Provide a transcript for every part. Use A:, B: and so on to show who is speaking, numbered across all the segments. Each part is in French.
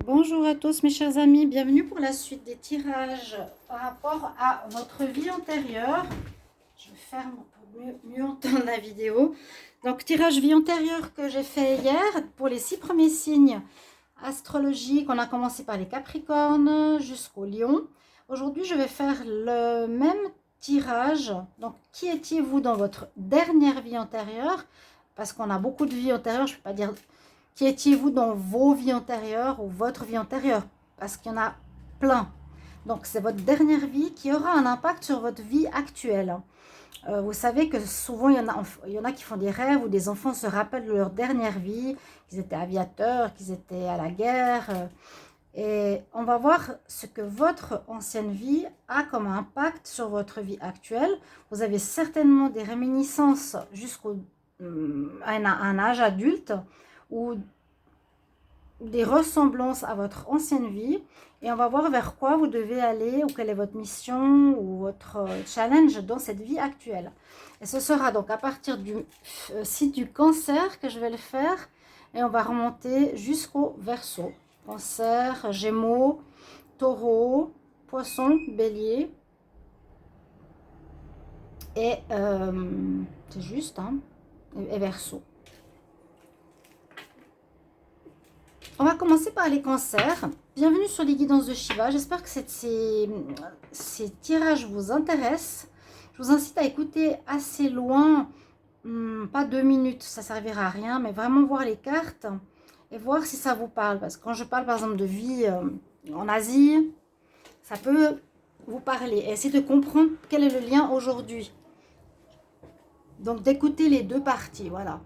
A: Bonjour à tous mes chers amis, bienvenue pour la suite des tirages par rapport à votre vie antérieure. Je ferme pour mieux entendre la vidéo. Donc tirage vie antérieure que j'ai fait hier pour les 6 premiers signes astrologiques. On a commencé par les Capricornes jusqu'au Lion. Aujourd'hui je vais faire le même tirage. Donc qui étiez-vous dans votre dernière vie antérieure? Parce qu'on a beaucoup de vies antérieures, je ne peux pas dire qui étiez-vous dans vos vies antérieures ou votre vie antérieure, parce qu'il y en a plein. Donc c'est votre dernière vie qui aura un impact sur votre vie actuelle. Vous savez que souvent il y en a qui font des rêves où des enfants se rappellent de leur dernière vie, qu'ils étaient aviateurs, qu'ils étaient à la guerre. Et on va voir ce que votre ancienne vie a comme impact sur votre vie actuelle. Vous avez certainement des réminiscences jusqu'à un âge adulte ou des ressemblances à votre ancienne vie. Et on va voir vers quoi vous devez aller ou quelle est votre mission ou votre challenge dans cette vie actuelle. Et ce sera donc à partir du site du Cancer que je vais le faire. Et on va remonter jusqu'au Verseau. Cancer, Gémeaux, Taureau, Poisson, Bélier. Et c'est juste, hein, et Verseau. On va commencer par les cancers. Bienvenue sur les guidances de Shiva. J'espère que ces tirages vous intéressent. Je vous incite à écouter assez loin, pas 2 minutes, ça ne servira à rien, mais vraiment voir les cartes et voir si ça vous parle. Parce que quand je parle par exemple de vie en Asie, ça peut vous parler. Et essayez de comprendre quel est le lien aujourd'hui. Donc d'écouter les deux parties, voilà.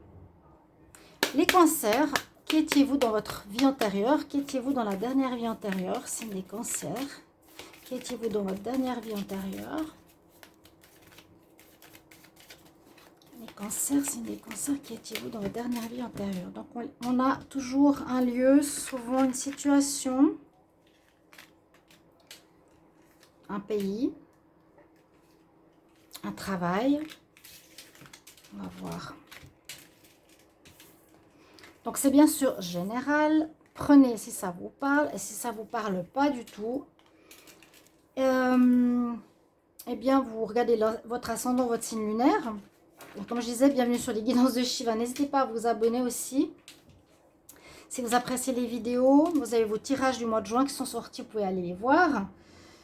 A: Les cancers. Qui étiez-vous dans votre vie antérieure? Qui étiez-vous dans la dernière vie antérieure? Signe des cancers. Qui étiez-vous dans votre dernière vie antérieure? Les cancers, signe des cancers. Qui étiez-vous dans votre dernière vie antérieure? Donc on a toujours un lieu, souvent une situation, un pays, un travail. On va voir. Donc, c'est bien sûr général. Prenez si ça vous parle. Et si ça ne vous parle pas du tout, eh bien, vous regardez votre ascendant, votre signe lunaire. Donc, comme je disais, bienvenue sur les guidances de Shiva. N'hésitez pas à vous abonner aussi. Si vous appréciez les vidéos, vous avez vos tirages du mois de juin qui sont sortis. Vous pouvez aller les voir.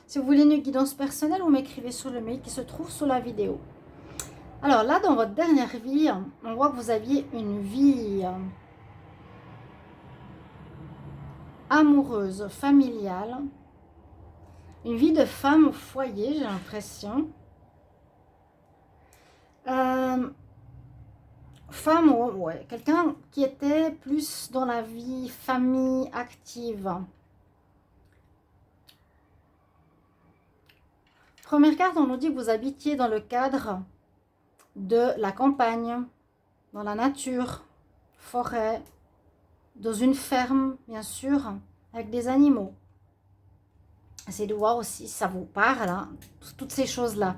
A: Si vous voulez une guidance personnelle, vous m'écrivez sur le mail qui se trouve sous la vidéo. Alors là, dans votre dernière vie, on voit que vous aviez une vie amoureuse, familiale, une vie de femme au foyer, j'ai l'impression. Femme, ouais, quelqu'un qui était plus dans la vie famille active. Première carte, on nous dit que vous habitiez dans le cadre de la campagne, dans la nature, forêt, dans une ferme, bien sûr, avec des animaux. Essayez de voir aussi si ça vous parle, hein, toutes ces choses-là.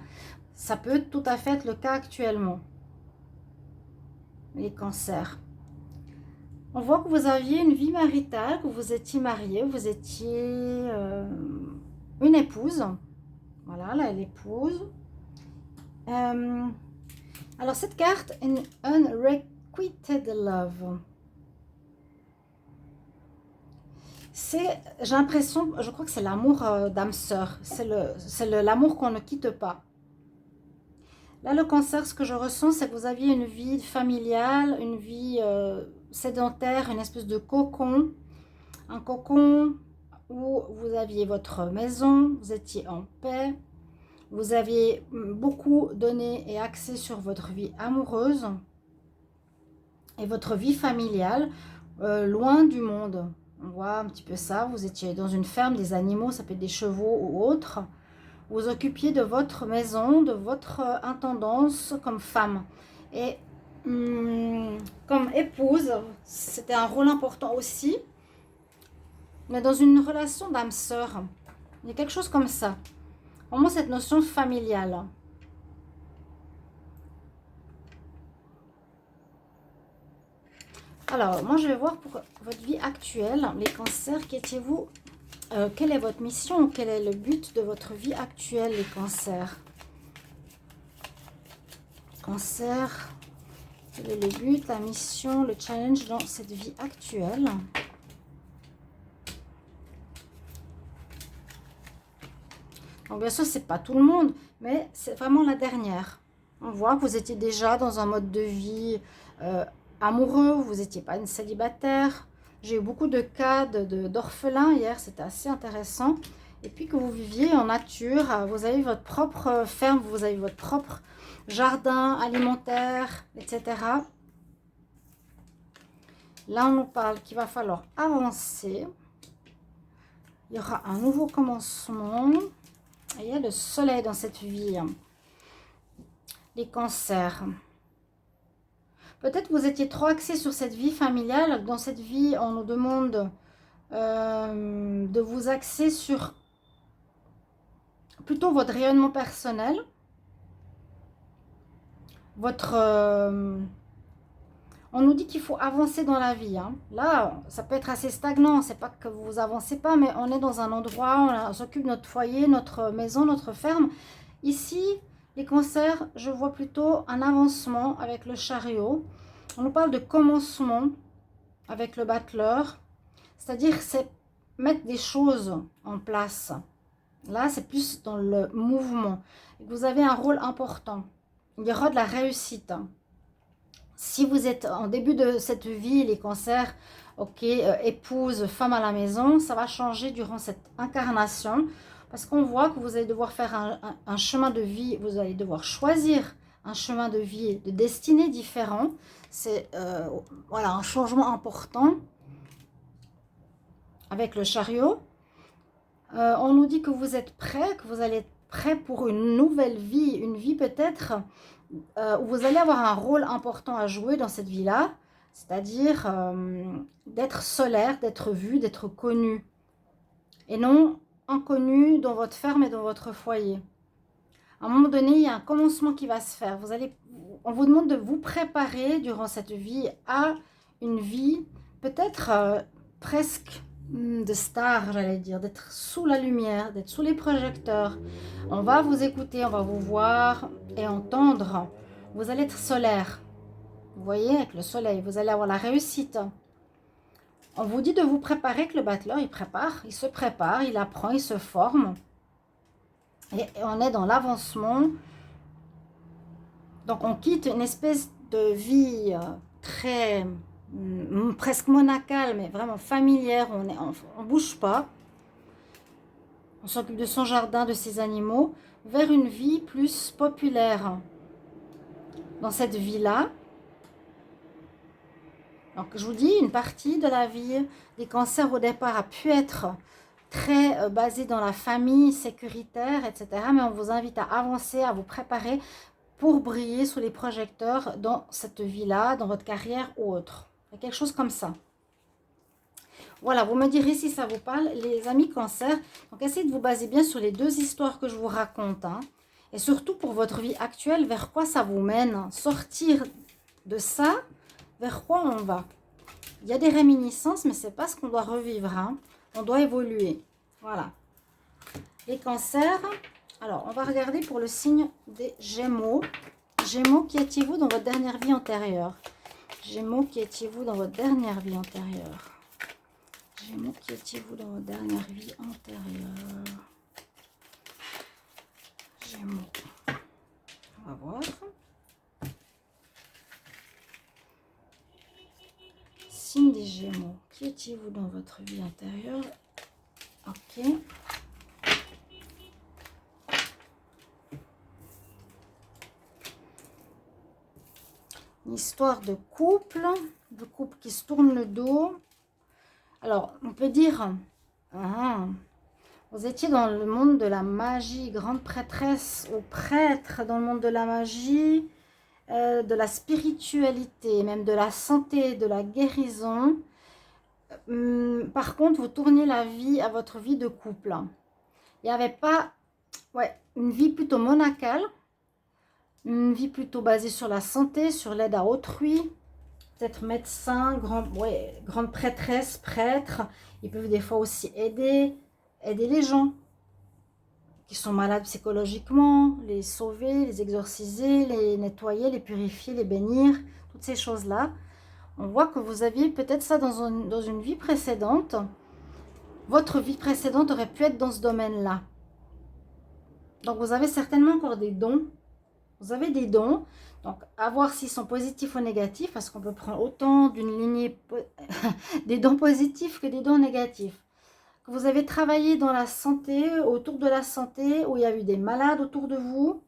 A: Ça peut tout à fait être le cas actuellement. Les cancers. On voit que vous aviez une vie maritale, que vous étiez marié, vous étiez une épouse. Voilà, là, l'épouse. Alors, cette carte, une unrequited love. J'ai l'impression, je crois que c'est l'amour d'âme sœur. C'est l'amour qu'on ne quitte pas. Là, le cancer, ce que je ressens, c'est que vous aviez une vie familiale, une vie sédentaire, une espèce de cocon. Un cocon où vous aviez votre maison, vous étiez en paix. Vous aviez beaucoup donné et axé sur votre vie amoureuse et votre vie familiale, loin du monde. On voit un petit peu ça. Vous étiez dans une ferme, des animaux, ça peut être des chevaux ou autres. Vous occupiez de votre maison, de votre intendance comme femme. Et comme épouse, c'était un rôle important aussi. Mais dans une relation d'âme sœur, il y a quelque chose comme ça. Vraiment cette notion familiale. Alors, moi, je vais voir pour votre vie actuelle, les cancers, qu'étiez-vous, quelle est votre mission, quel est le but de votre vie actuelle, les cancers? Cancer, quel est le but, la mission, le challenge dans cette vie actuelle? Donc, bien sûr, c'est pas tout le monde, mais c'est vraiment la dernière. On voit que vous étiez déjà dans un mode de vie amoureux, vous n'étiez pas une célibataire. J'ai eu beaucoup de cas d'orphelins hier, c'était assez intéressant. Et puis que vous viviez en nature, vous avez votre propre ferme, vous avez votre propre jardin alimentaire, etc. Là, on nous parle qu'il va falloir avancer. Il y aura un nouveau commencement. Et il y a le soleil dans cette vie. Les cancers. Peut-être vous étiez trop axé sur cette vie familiale. Dans cette vie, on nous demande de vous axer sur plutôt votre rayonnement personnel. On nous dit qu'il faut avancer dans la vie. Hein. Là, ça peut être assez stagnant. C'est pas que vous avancez pas, mais on est dans un endroit, on s'occupe de notre foyer, notre maison, notre ferme. Ici, les cancers, je vois plutôt un avancement avec le chariot. On nous parle de commencement avec le battleur. C'est-à-dire, c'est mettre des choses en place. Là, c'est plus dans le mouvement. Vous avez un rôle important. Il y aura de la réussite. Si vous êtes en début de cette vie, les cancers, ok, épouse, femme à la maison, ça va changer durant cette incarnation parce qu'on voit que vous allez devoir faire un chemin de vie, vous allez devoir choisir un chemin de vie, de destinée différent. C'est voilà, un changement important avec le chariot. On nous dit que vous êtes prêt, que vous allez être prêt pour une nouvelle vie, une vie peut-être où vous allez avoir un rôle important à jouer dans cette vie-là, c'est-à-dire d'être solaire, d'être vu, d'être connu, et non inconnu dans votre ferme et dans votre foyer. À un moment donné, il y a un commencement qui va se faire. On vous demande de vous préparer durant cette vie à une vie peut-être presque de star, j'allais dire, d'être sous la lumière, d'être sous les projecteurs. On va vous écouter, on va vous voir et entendre. Vous allez être solaire. Vous voyez, avec le soleil, vous allez avoir la réussite. On vous dit de vous préparer, que le battleur, il se prépare, il apprend, il se forme. Et on est dans l'avancement. Donc, on quitte une espèce de vie très... presque monacale, mais vraiment familière. On ne bouge pas. On s'occupe de son jardin, de ses animaux, vers une vie plus populaire. Dans cette vie-là, donc je vous dis, une partie de la vie des cancers au départ a pu être très basée dans la famille, sécuritaire, etc. Mais on vous invite à avancer, à vous préparer pour briller sous les projecteurs dans cette vie-là, dans votre carrière ou autre. Il y a quelque chose comme ça. Voilà, vous me direz si ça vous parle, les amis cancer. Donc, essayez de vous baser bien sur les deux histoires que je vous raconte. Hein. Et surtout pour votre vie actuelle, vers quoi ça vous mène. Sortir de ça, vers quoi on va. Il y a des réminiscences, mais ce n'est pas ce qu'on doit revivre. Hein. On doit évoluer. Voilà. Les cancers. Alors, on va regarder pour le signe des Gémeaux. Gémeaux, qui étiez-vous dans votre dernière vie antérieure? Gémeaux, qui étiez-vous dans votre dernière vie antérieure? Gémeaux, qui étiez-vous dans votre dernière vie antérieure? Gémeaux. On va voir. Signe des Gémeaux. Qui étiez-vous dans votre vie antérieure? Ok. Une histoire de couple qui se tourne le dos. Alors, on peut dire, vous étiez dans le monde de la magie, grande prêtresse ou prêtre dans le monde de la magie, de la spiritualité, même de la santé, de la guérison. Par contre, vous tourniez la vie à votre vie de couple. Il n'y avait pas une vie plutôt monacale, une vie plutôt basée sur la santé, sur l'aide à autrui, peut-être médecin, grande prêtresse, prêtre. Ils peuvent des fois aussi aider les gens qui sont malades psychologiquement, les sauver, les exorciser, les nettoyer, les purifier, les bénir, toutes ces choses-là. On voit que vous aviez peut-être ça dans une vie précédente. Votre vie précédente aurait pu être dans ce domaine-là. Donc, vous avez certainement encore des dons. Vous avez des dons. Donc, à voir s'ils sont positifs ou négatifs, parce qu'on peut prendre autant d'une lignée des dons positifs que des dons négatifs. Que vous avez travaillé dans la santé, autour de la santé, où il y a eu des malades autour de vous.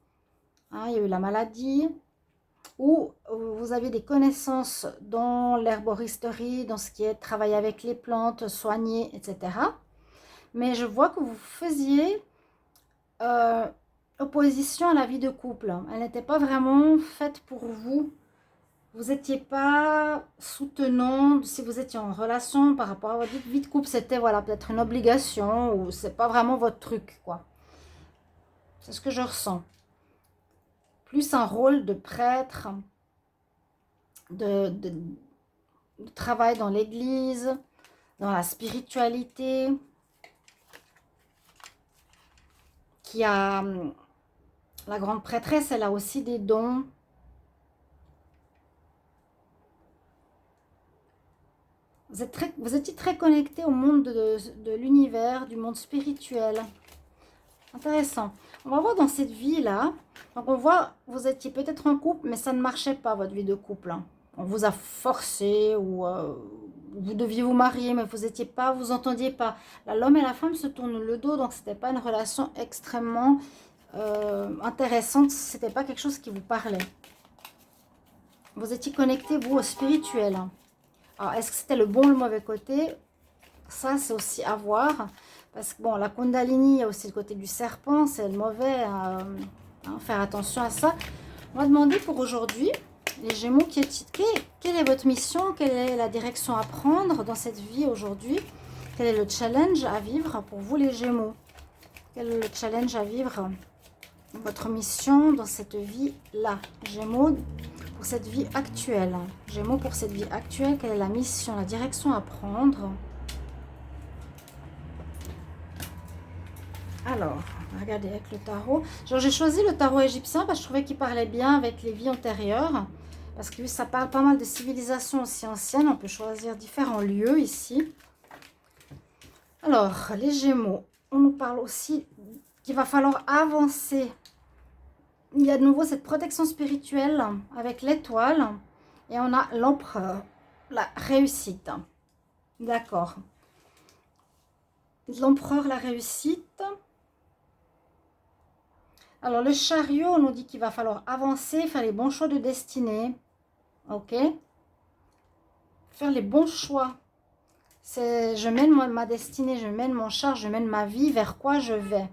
A: Hein, il y a eu la maladie. Ou vous avez des connaissances dans l'herboristerie, dans ce qui est travailler avec les plantes, soigner, etc. Mais je vois que vous faisiez opposition à la vie de couple. Elle n'était pas vraiment faite pour vous. Vous n'étiez pas soutenant. Si vous étiez en relation par rapport à votre vie de couple, c'était voilà, peut-être une obligation ou c'est pas vraiment votre truc, quoi. C'est ce que je ressens. Plus un rôle de prêtre, de travail dans l'église, dans la spiritualité, qui a la grande prêtresse, elle a aussi des dons. Vous étiez très connecté au monde de l'univers, du monde spirituel. Intéressant. On va voir dans cette vie-là. Donc, on voit, vous étiez peut-être en couple, mais ça ne marchait pas, votre vie de couple. Hein. On vous a forcé ou vous deviez vous marier, mais vous n'étiez pas, vous entendiez pas. Là, l'homme et la femme se tournent le dos, donc ce n'était pas une relation extrêmement intéressante. Ce n'était pas quelque chose qui vous parlait. Vous étiez connecté, vous, au spirituel. Hein. Alors, est-ce que c'était le bon ou le mauvais côté? Ça, c'est aussi à voir. Parce que, bon, la Kundalini, il y a aussi le côté du serpent, c'est le mauvais. Faire attention à ça. On va demander pour aujourd'hui, les Gémeaux, quelle est votre mission? Quelle est la direction à prendre dans cette vie aujourd'hui? Quel est le challenge à vivre pour vous, les Gémeaux? Quel est le challenge à vivre? Votre mission dans cette vie-là, Gémeaux, pour cette vie actuelle. Gémeaux, pour cette vie actuelle, quelle est la mission, la direction à prendre? Alors, regardez avec le tarot. J'ai choisi le tarot égyptien parce que je trouvais qu'il parlait bien avec les vies antérieures. Parce que ça parle pas mal de civilisations aussi anciennes. On peut choisir différents lieux ici. Alors, les Gémeaux. On nous parle aussi qu'il va falloir avancer. Il y a de nouveau cette protection spirituelle avec l'étoile. Et on a l'empereur, la réussite. D'accord. L'empereur, la réussite. Alors, le chariot, on nous dit qu'il va falloir avancer, faire les bons choix de destinée. Ok? Faire les bons choix. Je mène ma destinée, je mène mon char, je mène ma vie, vers quoi je vais.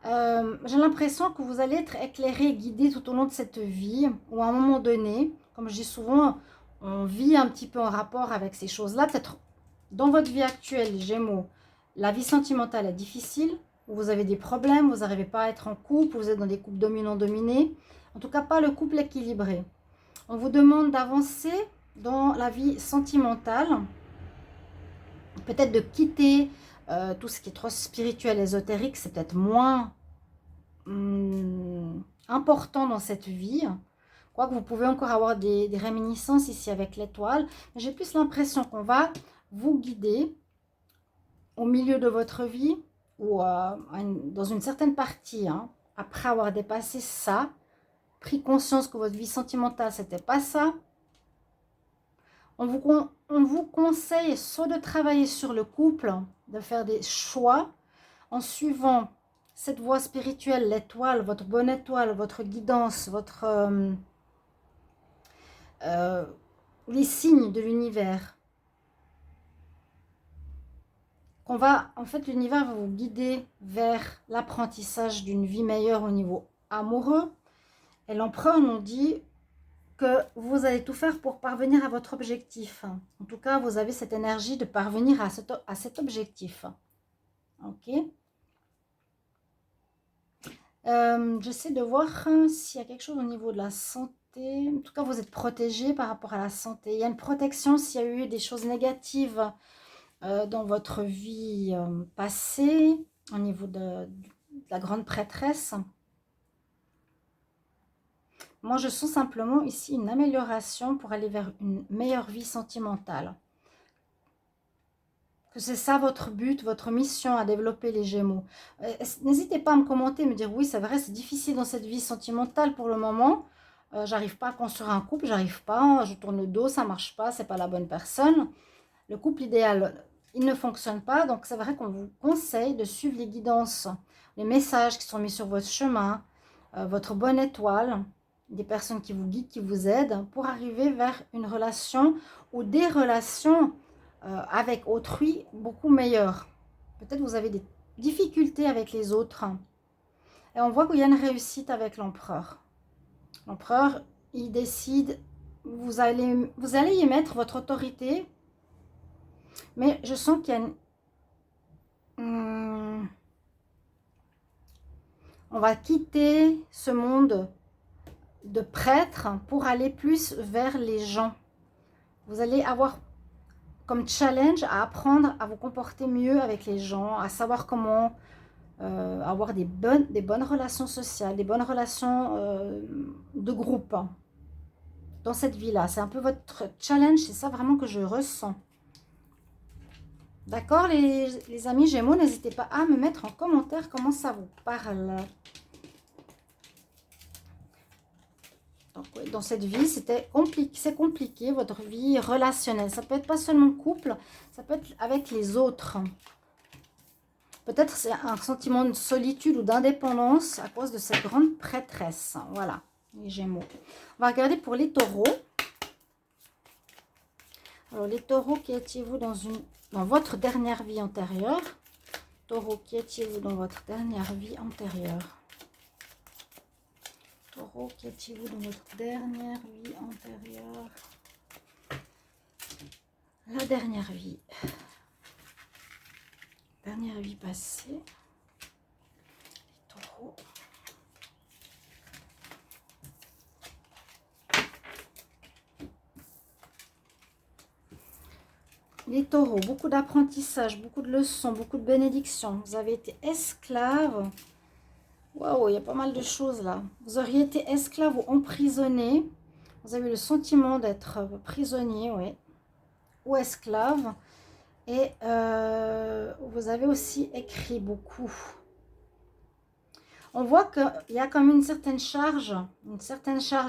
A: J'ai l'impression que vous allez être éclairé, guidé tout au long de cette vie, ou à un moment donné, comme je dis souvent, on vit un petit peu en rapport avec ces choses-là. Peut-être dans votre vie actuelle, les Gémeaux, la vie sentimentale est difficile, vous avez des problèmes, vous n'arrivez pas à être en couple, vous êtes dans des couples dominants-dominés, en tout cas pas le couple équilibré. On vous demande d'avancer dans la vie sentimentale, peut-être de quitter tout ce qui est trop spirituel, ésotérique, c'est peut-être moins important dans cette vie. Quoique vous pouvez encore avoir des réminiscences ici avec l'étoile. J'ai plus l'impression qu'on va vous guider au milieu de votre vie ou dans une certaine partie, hein, après avoir dépassé ça, pris conscience que votre vie sentimentale, c'était pas ça. On vous conseille soit de travailler sur le couple, de faire des choix en suivant cette voie spirituelle, l'étoile, votre bonne étoile, votre guidance, les signes de l'univers. En fait, l'univers va vous guider vers l'apprentissage d'une vie meilleure au niveau amoureux. Et l'empereur nous dit que vous allez tout faire pour parvenir à votre objectif. En tout cas, vous avez cette énergie de parvenir à cet objectif. Ok. J'essaie de voir s'il y a quelque chose au niveau de la santé. santé. En tout cas, vous êtes protégé par rapport à la santé. Il y a une protection s'il y a eu des choses négatives dans votre vie passée, au niveau de la grande prêtresse. Moi, je sens simplement ici une amélioration pour aller vers une meilleure vie sentimentale. Que c'est ça votre but, votre mission à développer les Gémeaux. N'hésitez pas à me commenter, me dire oui, c'est vrai, c'est difficile dans cette vie sentimentale pour le moment. J'arrive pas à construire un couple, j'arrive pas, je tourne le dos, ça marche pas, c'est pas la bonne personne. Le couple idéal, il ne fonctionne pas, donc c'est vrai qu'on vous conseille de suivre les guidances, les messages qui sont mis sur votre chemin, votre bonne étoile, des personnes qui vous guident, qui vous aident pour arriver vers une relation ou des relations avec autrui beaucoup meilleures. Peut-être vous avez des difficultés avec les autres. Et on voit qu'il y a une réussite avec l'empereur. L'empereur, il décide, vous allez y mettre votre autorité, mais je sens qu'il y a une... on va quitter ce monde de prêtres pour aller plus vers les gens. Vous allez avoir comme challenge à apprendre à vous comporter mieux avec les gens, à savoir comment avoir des bonnes relations sociales, des bonnes relations de groupe dans cette vie-là. C'est un peu votre challenge, c'est ça vraiment que je ressens. D'accord, les amis Gémeaux, n'hésitez pas à me mettre en commentaire comment ça vous parle. Donc, dans cette vie, c'est compliqué, votre vie relationnelle. Ça peut être pas seulement couple, ça peut être avec les autres. Peut-être c'est un sentiment de solitude ou d'indépendance à cause de cette grande prêtresse. Voilà, les Gémeaux. On va regarder pour les taureaux. Alors, les taureaux, qui étiez-vous dans votre dernière vie antérieure? Taureau, qui étiez-vous dans votre dernière vie antérieure? Taureau, qui étiez-vous dans votre dernière vie antérieure? La dernière vie. Dernière vie passée. Les taureaux. Les taureaux, beaucoup d'apprentissage, beaucoup de leçons, beaucoup de bénédictions. Vous avez été esclave. Waouh, il y a pas mal de choses là. Vous auriez été esclave ou emprisonné. Vous avez eu le sentiment d'être prisonnier, oui. Ou esclave. Et vous avez aussi écrit beaucoup. On voit qu'il y a comme une certaine charge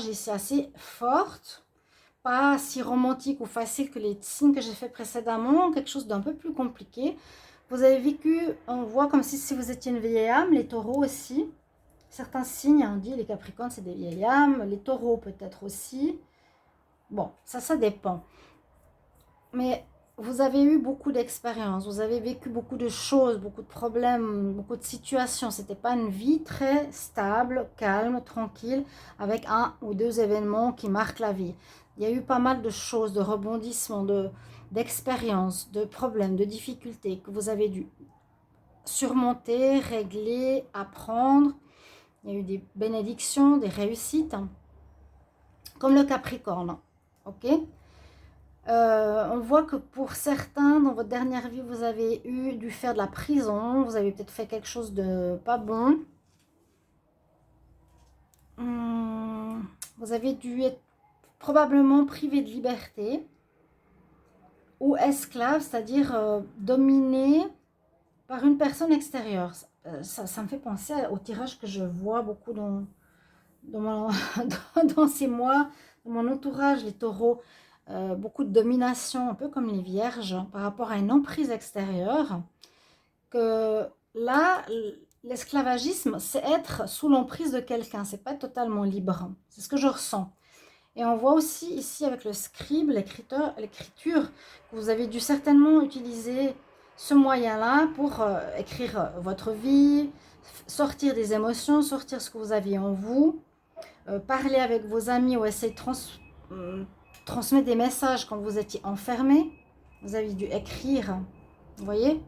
A: ici assez forte. Pas si romantique ou facile que les signes que j'ai fait précédemment. Quelque chose d'un peu plus compliqué. Vous avez vécu, on voit comme si vous étiez une vieille âme, les taureaux aussi. Certains signes, on dit les capricornes, c'est des vieilles âmes. Les taureaux peut-être aussi. Bon, ça dépend. Mais vous avez eu beaucoup d'expériences. Vous avez vécu beaucoup de choses, beaucoup de problèmes, beaucoup de situations. Ce n'était pas une vie très stable, calme, tranquille, avec un ou deux événements qui marquent la vie. Il y a eu pas mal de choses, de rebondissements, d'expériences, de problèmes, de difficultés que vous avez dû surmonter, régler, apprendre. Il y a eu des bénédictions, des réussites, comme le Capricorne, ok? On voit que pour certains, dans votre dernière vie, vous avez dû faire de la prison, vous avez peut-être fait quelque chose de pas bon. Vous avez dû être probablement privé de liberté ou esclave, c'est-à-dire dominé par une personne extérieure. Ça me fait penser au tirage que je vois beaucoup dans ces mois, dans mon entourage, les taureaux. Beaucoup de domination, un peu comme les vierges, par rapport à une emprise extérieure. Que là, l'esclavagisme, c'est être sous l'emprise de quelqu'un. C'est pas totalement libre. C'est ce que je ressens. Et on voit aussi ici avec le scribe, l'écriture, que vous avez dû certainement utiliser ce moyen-là pour écrire votre vie, sortir des émotions, sortir ce que vous aviez en vous, parler avec vos amis ou essayer de transmettre des messages quand vous étiez enfermé. Vous avez dû écrire, vous voyez.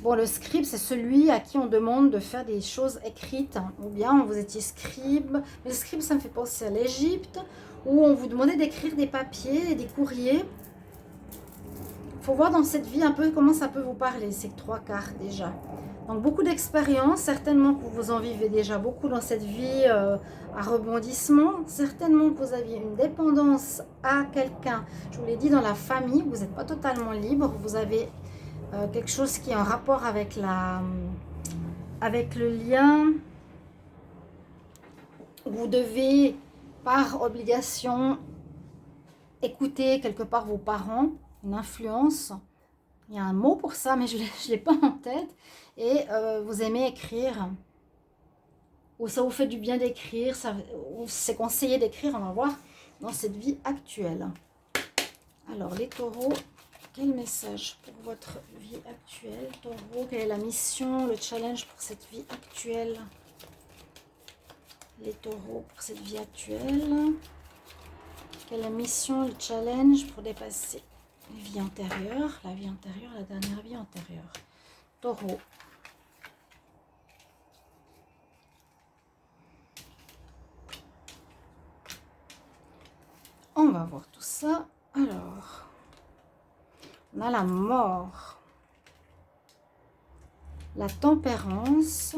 A: Bon, le scribe, c'est celui à qui on demande de faire des choses écrites. Ou bien vous étiez scribe. Mais le scribe, ça me fait penser à l'Égypte, où on vous demandait d'écrire des papiers et des courriers. Il faut voir dans cette vie un peu comment ça peut vous parler, ces 3 cartes déjà. Donc beaucoup d'expérience, certainement que vous en vivez déjà beaucoup dans cette vie à rebondissement. Certainement que vous aviez une dépendance à quelqu'un. Je vous l'ai dit, dans la famille, vous n'êtes pas totalement libre. Vous avez quelque chose qui est en rapport avec le lien. Vous devez, par obligation, écouter quelque part vos parents, une influence. Il y a un mot pour ça, mais je ne l'ai pas en tête. Et vous aimez écrire. Ou ça vous fait du bien d'écrire. Ou c'est conseillé d'écrire, on va voir, dans cette vie actuelle. Alors, les taureaux, quel message pour votre vie actuelle? Taureau, quelle est la mission, le challenge pour cette vie actuelle? Les taureaux pour cette vie actuelle. Quelle est la mission, le challenge pour dépasser les vies antérieures? La vie antérieure, la dernière vie antérieure. Taureau. On va voir tout ça. Alors, on a la mort, la tempérance,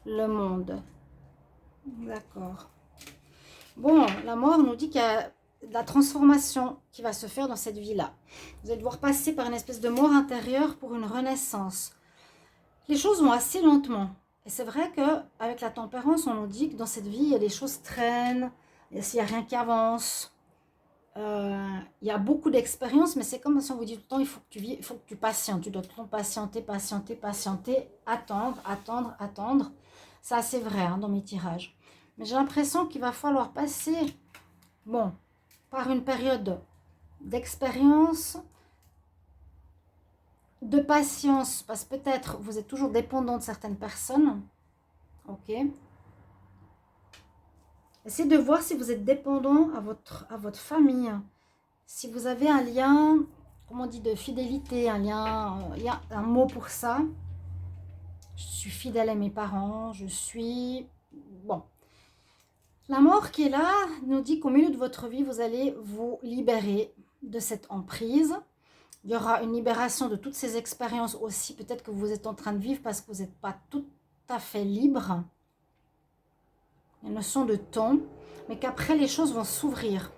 A: le monde. D'accord. Bon, la mort nous dit qu'il y a de la transformation qui va se faire dans cette vie-là. Vous allez devoir passer par une espèce de mort intérieure pour une renaissance. Les choses vont assez lentement. Et c'est vrai qu'avec la tempérance, on nous dit que dans cette vie, les choses traînent, il n'y a rien qui avance. Il y a beaucoup d'expérience, mais c'est comme si on vous dit tout le temps, il faut que tu patientes. Tu dois tout le temps patienter, patienter, patienter, attendre, attendre, attendre. Ça, c'est vrai hein, dans mes tirages. Mais j'ai l'impression qu'il va falloir passer, bon, par une période d'expérience, de patience, parce que peut-être vous êtes toujours dépendant de certaines personnes. Ok. Essayez de voir si vous êtes dépendant à votre famille. Si vous avez un lien, comment on dit, de fidélité, un lien, il y a un mot pour ça. Je suis fidèle à mes parents, je suis... Bon. La mort qui est là nous dit qu'au milieu de votre vie, vous allez vous libérer de cette emprise. Il y aura une libération de toutes ces expériences aussi, peut-être que vous êtes en train de vivre parce que vous n'êtes pas tout à fait libre. Une notion de temps, mais qu'après les choses vont s'ouvrir.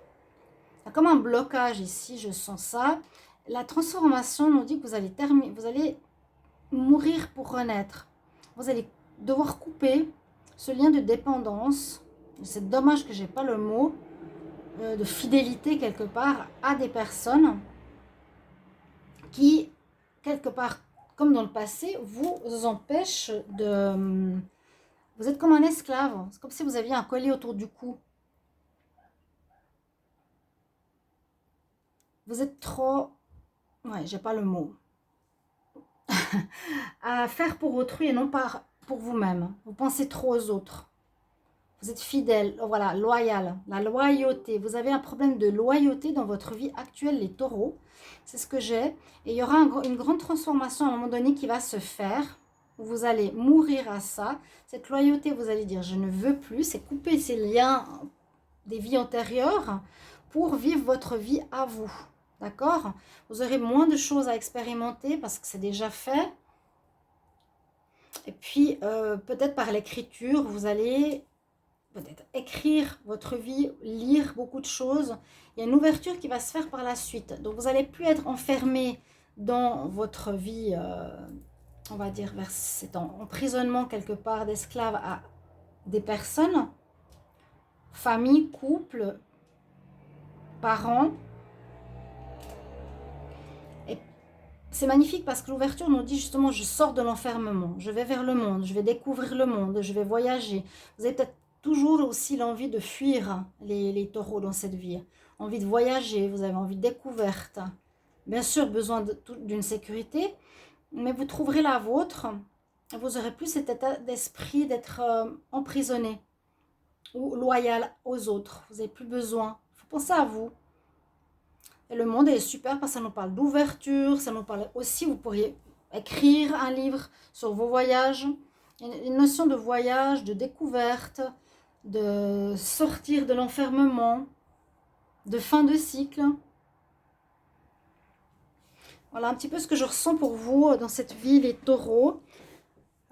A: Il y a comme un blocage ici, je sens ça. La transformation nous dit que vous allez mourir pour renaître. Vous allez devoir couper ce lien de dépendance. C'est dommage que je n'ai pas le mot de fidélité quelque part à des personnes qui, quelque part, comme dans le passé, vous empêchent de... Vous êtes comme un esclave. C'est comme si vous aviez un collier autour du cou. Vous êtes trop... Ouais, j'ai pas le mot. À faire pour autrui et non pas pour vous-même. Vous pensez trop aux autres. Vous êtes fidèle, voilà, loyal. La loyauté. Vous avez un problème de loyauté dans votre vie actuelle, les taureaux. C'est ce que j'ai. Et il y aura une grande transformation à un moment donné qui va se faire. Vous allez mourir à ça. Cette loyauté, vous allez dire, je ne veux plus. C'est couper ces liens des vies antérieures pour vivre votre vie à vous. D'accord? Vous aurez moins de choses à expérimenter parce que c'est déjà fait. Et puis, peut-être par l'écriture, vous allez peut-être écrire votre vie, lire beaucoup de choses. Il y a une ouverture qui va se faire par la suite. Donc, vous n'allez plus être enfermé dans votre vie, on va dire, vers cet emprisonnement quelque part d'esclaves à des personnes, famille, couple, parents. Et c'est magnifique parce que l'ouverture nous dit justement, je sors de l'enfermement, je vais vers le monde, je vais découvrir le monde, je vais voyager. Vous avez peut-être toujours aussi l'envie de fuir les taureaux dans cette vie. Envie de voyager, vous avez envie de découverte. Bien sûr, besoin d'une sécurité, mais vous trouverez la vôtre. Vous aurez plus cet état d'esprit d'être emprisonné ou loyal aux autres. Vous n'avez plus besoin. Il faut penser à vous. Et le monde est super parce que ça nous parle d'ouverture, ça nous parle aussi, vous pourriez écrire un livre sur vos voyages, une notion de voyage, de découverte, de sortir de l'enfermement, de fin de cycle. Voilà un petit peu ce que je ressens pour vous dans cette vie, les taureaux.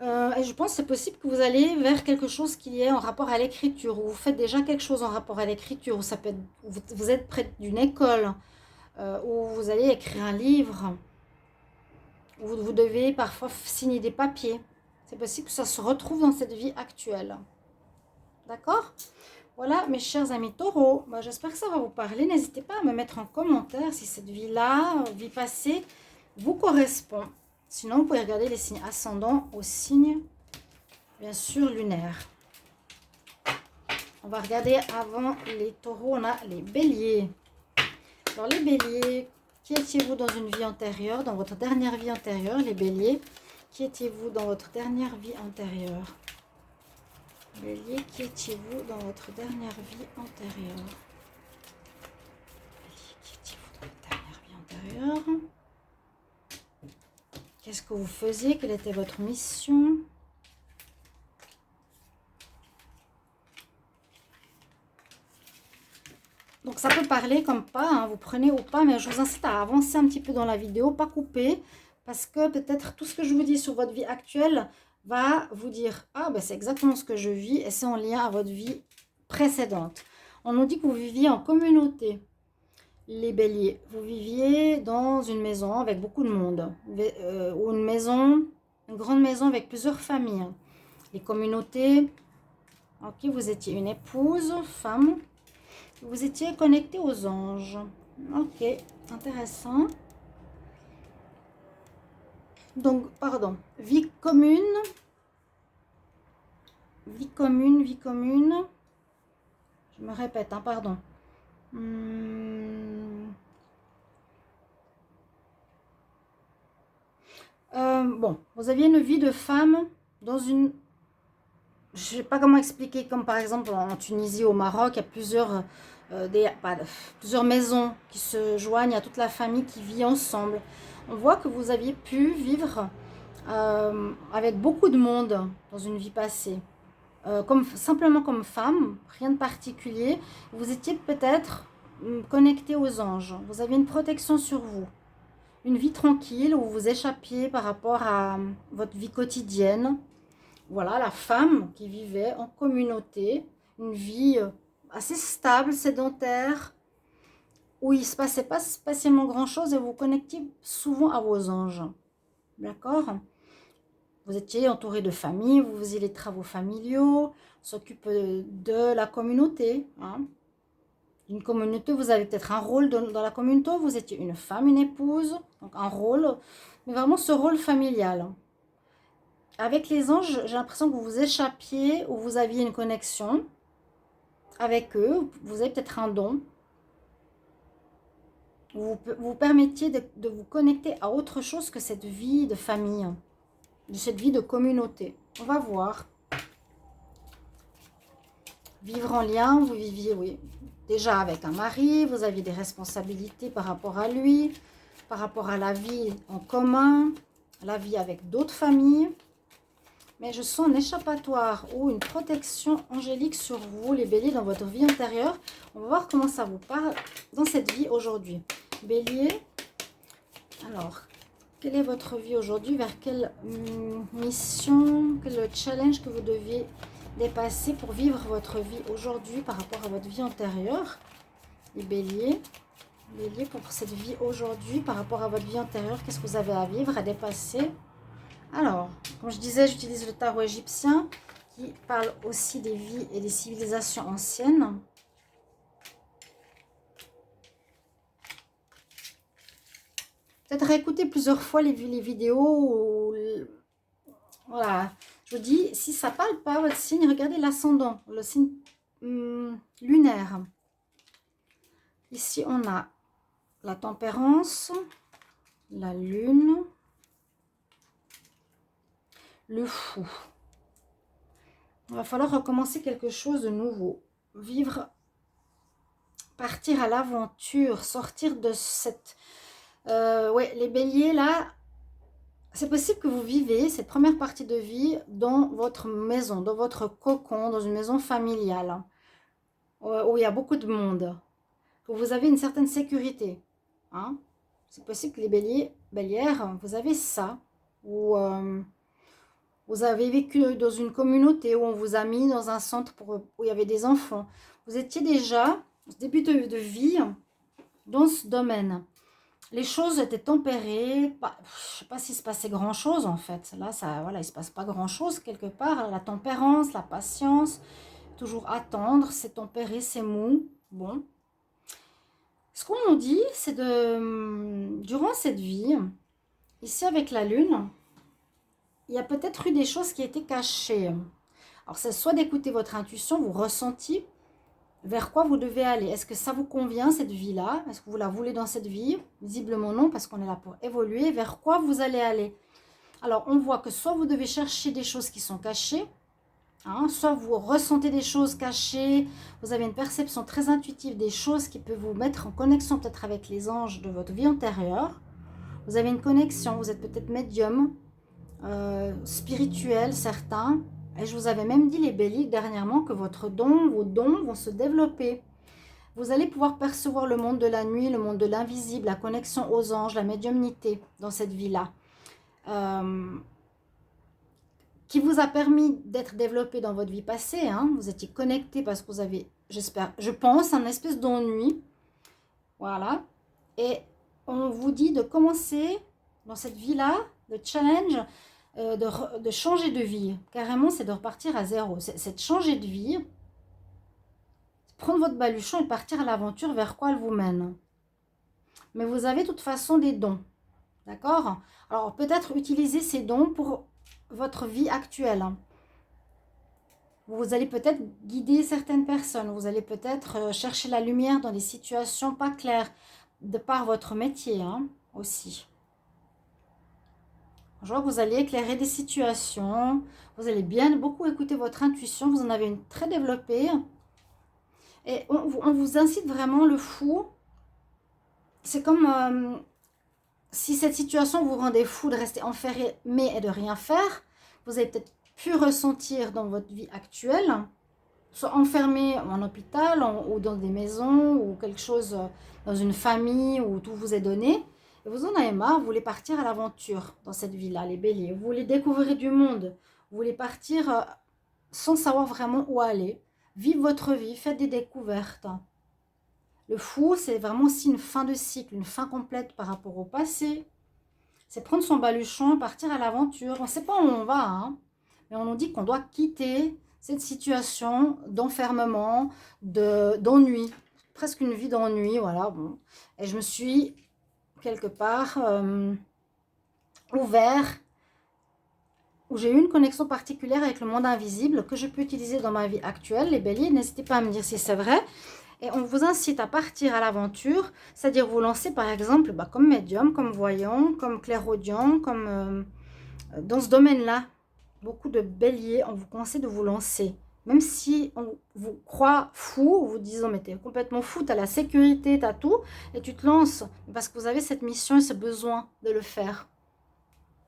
A: Et je pense que c'est possible que vous allez vers quelque chose qui est en rapport à l'écriture, ou vous faites déjà quelque chose en rapport à l'écriture, ou ça peut être, vous êtes près d'une école, où vous allez écrire un livre, où vous devez parfois signer des papiers. C'est possible que ça se retrouve dans cette vie actuelle. D'accord? Voilà, mes chers amis taureaux, j'espère que ça va vous parler. N'hésitez pas à me mettre en commentaire si cette vie-là, vie passée, vous correspond. Sinon, vous pouvez regarder les signes ascendants aux signes, bien sûr, lunaires. On va regarder avant les taureaux, on a les béliers. Alors les béliers, qui étiez-vous dans une vie antérieure, dans votre dernière vie antérieure, les béliers? Qui étiez-vous dans votre dernière vie antérieure? Bélier, qui étiez-vous dans votre dernière vie antérieure? Bélier, qui étiez-vous dans votre dernière vie antérieure? Qu'est-ce que vous faisiez? Quelle était votre mission? Donc ça peut parler comme pas, hein, vous prenez ou pas, mais je vous incite à avancer un petit peu dans la vidéo, pas couper, parce que peut-être tout ce que je vous dis sur votre vie actuelle va vous dire « Ah, ben c'est exactement ce que je vis et c'est en lien à votre vie précédente. » On nous dit que vous viviez en communauté, les béliers. Vous viviez dans une maison avec beaucoup de monde, ou une grande maison avec plusieurs familles. Les communautés, ok, vous étiez une épouse, femme. Vous étiez connecté aux anges. Ok, intéressant. Donc, pardon, vie commune. Vie commune, vie commune. Je me répète, hein, pardon. Bon, vous aviez une vie de femme dans une... Je ne sais pas comment expliquer, comme par exemple en Tunisie, au Maroc, il y a plusieurs maisons qui se joignent à toute la famille qui vit ensemble. On voit que vous aviez pu vivre avec beaucoup de monde dans une vie passée. Simplement comme femme, rien de particulier. Vous étiez peut-être connecté aux anges. Vous aviez une protection sur vous. Une vie tranquille où vous échappiez par rapport à votre vie quotidienne. Voilà, la femme qui vivait en communauté, une vie assez stable, sédentaire, où il ne se passait pas spécialement grand-chose et vous vous connectiez souvent à vos anges. D'accord? Vous étiez entouré de famille, vous faisiez les travaux familiaux, s'occupe de la communauté. Hein. Une communauté, vous avez peut-être un rôle dans la communauté, vous étiez une femme, une épouse, donc un rôle, mais vraiment ce rôle familial. Avec les anges, j'ai l'impression que vous vous échappiez ou vous aviez une connexion avec eux. Vous avez peut-être un don. Vous permettiez de vous connecter à autre chose que cette vie de famille, de cette vie de communauté. On va voir. Vivre en lien, vous viviez, oui, déjà avec un mari, vous aviez des responsabilités par rapport à lui, par rapport à la vie en commun, la vie avec d'autres familles. Mais je sens un échappatoire ou une protection angélique sur vous, les béliers, dans votre vie antérieure. On va voir comment ça vous parle dans cette vie aujourd'hui. Bélier, alors, quelle est votre vie aujourd'hui? Vers quelle mission, quel est le challenge que vous deviez dépasser pour vivre votre vie aujourd'hui par rapport à votre vie antérieure? Les béliers, pour cette vie aujourd'hui par rapport à votre vie antérieure, qu'est-ce que vous avez à vivre, à dépasser? Alors, comme je disais, j'utilise le tarot égyptien qui parle aussi des vies et des civilisations anciennes. Peut-être réécouter plusieurs fois les vidéos. Voilà, je vous dis, si ça ne parle pas votre signe, regardez l'ascendant, le signe lunaire. Ici, on a la tempérance, la lune, le fou. Il va falloir recommencer quelque chose de nouveau. Vivre partir à l'aventure, sortir de cette... ouais, les béliers, là, c'est possible que vous vivez cette première partie de vie dans votre maison, dans votre cocon, dans une maison familiale, où il y a beaucoup de monde, que vous avez une certaine sécurité. Hein. C'est possible que les béliers, bélières, vous avez ça, où vous avez vécu dans une communauté, où on vous a mis dans un centre où il y avait des enfants. Vous étiez déjà, au début de vie, dans ce domaine. Les choses étaient tempérées. Je ne sais pas s'il se passait grand-chose, en fait. Là, ça, voilà, il ne se passe pas grand-chose, quelque part. La tempérance, la patience, toujours attendre, c'est tempéré, c'est mou. Bon. Ce qu'on nous dit, c'est durant cette vie, ici avec la lune, il y a peut-être eu des choses qui étaient cachées. Alors, c'est soit d'écouter votre intuition, vos ressentis, vers quoi vous devez aller. Est-ce que ça vous convient, cette vie-là? Est-ce que vous la voulez dans cette vie? Visiblement non, parce qu'on est là pour évoluer. Vers quoi vous allez aller? Alors, on voit que soit vous devez chercher des choses qui sont cachées, hein, soit vous ressentez des choses cachées, vous avez une perception très intuitive des choses qui peuvent vous mettre en connexion peut-être avec les anges de votre vie antérieure. Vous avez une connexion, vous êtes peut-être médium, spirituel, certains. Et je vous avais même dit, les béliers, dernièrement, que vos dons vont se développer. Vous allez pouvoir percevoir le monde de la nuit, le monde de l'invisible, la connexion aux anges, la médiumnité dans cette vie-là. Qui vous a permis d'être développé dans votre vie passée. Hein. Vous étiez connecté parce que vous avez, j'espère, je pense, un espèce d'ennui. Voilà. Et on vous dit de commencer dans cette vie-là, le challenge, de changer de vie. Carrément, c'est de repartir à zéro. C'est de changer de vie, prendre votre baluchon et partir à l'aventure vers quoi elle vous mène. Mais vous avez de toute façon des dons. D'accord? Alors, peut-être utiliser ces dons pour votre vie actuelle. Vous allez peut-être guider certaines personnes. Vous allez peut-être chercher la lumière dans des situations pas claires, de par votre métier aussi. Je vois que vous allez éclairer des situations, vous allez bien beaucoup écouter votre intuition, vous en avez une très développée. Et on vous incite vraiment, le fou. C'est comme si cette situation vous rendait fou de rester enfermé et de rien faire. Vous avez peut-être pu ressentir dans votre vie actuelle, soit enfermé en hôpital ou dans des maisons ou quelque chose, dans une famille où tout vous est donné. Et vous en avez marre, vous voulez partir à l'aventure dans cette vie-là, les béliers. Vous voulez découvrir du monde. Vous voulez partir sans savoir vraiment où aller. Vivre votre vie, faites des découvertes. Le fou, c'est vraiment aussi une fin de cycle, une fin complète par rapport au passé. C'est prendre son baluchon, partir à l'aventure. On ne sait pas où on va, mais on nous dit qu'on doit quitter cette situation d'enfermement, d'ennui. Presque une vie d'ennui, voilà. Bon. Et je me suis quelque part ouvert, où j'ai eu une connexion particulière avec le monde invisible que je peux utiliser dans ma vie actuelle. Les béliers, n'hésitez pas à me dire si c'est vrai. Et on vous incite à partir à l'aventure, c'est-à-dire vous lancer par exemple comme médium, comme voyant, comme clairaudient, comme dans ce domaine-là. Beaucoup de béliers, on vous conseille de vous lancer. Même si on vous croit fou, vous disant mais t'es complètement fou, t'as la sécurité, t'as tout, et tu te lances parce que vous avez cette mission et ce besoin de le faire.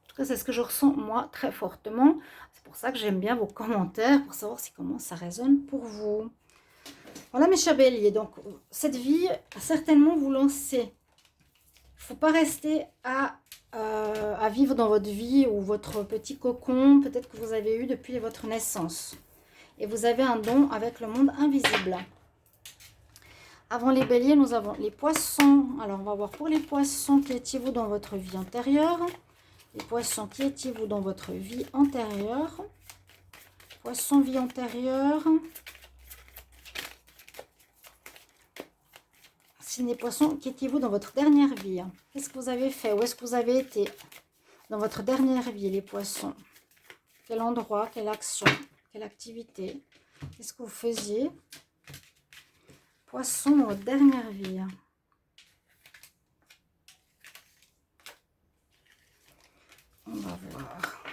A: En tout cas, c'est ce que je ressens moi très fortement. C'est pour ça que j'aime bien vos commentaires, pour savoir si comment ça résonne pour vous. Voilà mes chers béliers, donc cette vie, certainement vous lancer. Il ne faut pas rester à vivre dans votre vie ou votre petit cocon, peut-être que vous avez eu depuis votre naissance. Et vous avez un don avec le monde invisible. Avant les béliers, nous avons les poissons. Alors, on va voir pour les poissons, qui étiez-vous dans votre vie antérieure? Les poissons, qui étiez-vous dans votre vie antérieure? Poisson, vie antérieure. Signe des poissons, qui étiez-vous dans votre dernière vie? Qu'est-ce que vous avez fait? Où est-ce que vous avez été dans votre dernière vie, les poissons? Quel endroit? Quelle action? Quelle activité? Qu'est-ce que vous faisiez? Poisson dans votre dernière vie. On va voir.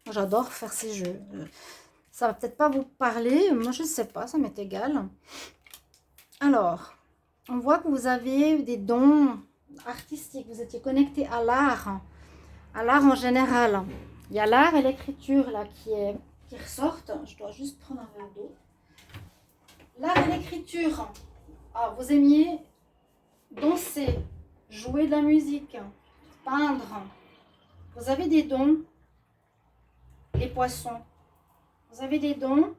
A: J'adore faire ces jeux. Ça va peut-être pas vous parler. Moi, je ne sais pas. Ça m'est égal. Alors, on voit que vous avez des dons artistiques, vous étiez connecté à l'art en général. Il y a l'art et l'écriture là qui ressortent. Je dois juste prendre un verre d'eau. L'art et l'écriture. Alors, vous aimiez danser, jouer de la musique, peindre. Vous avez des dons, les poissons. Vous avez des dons.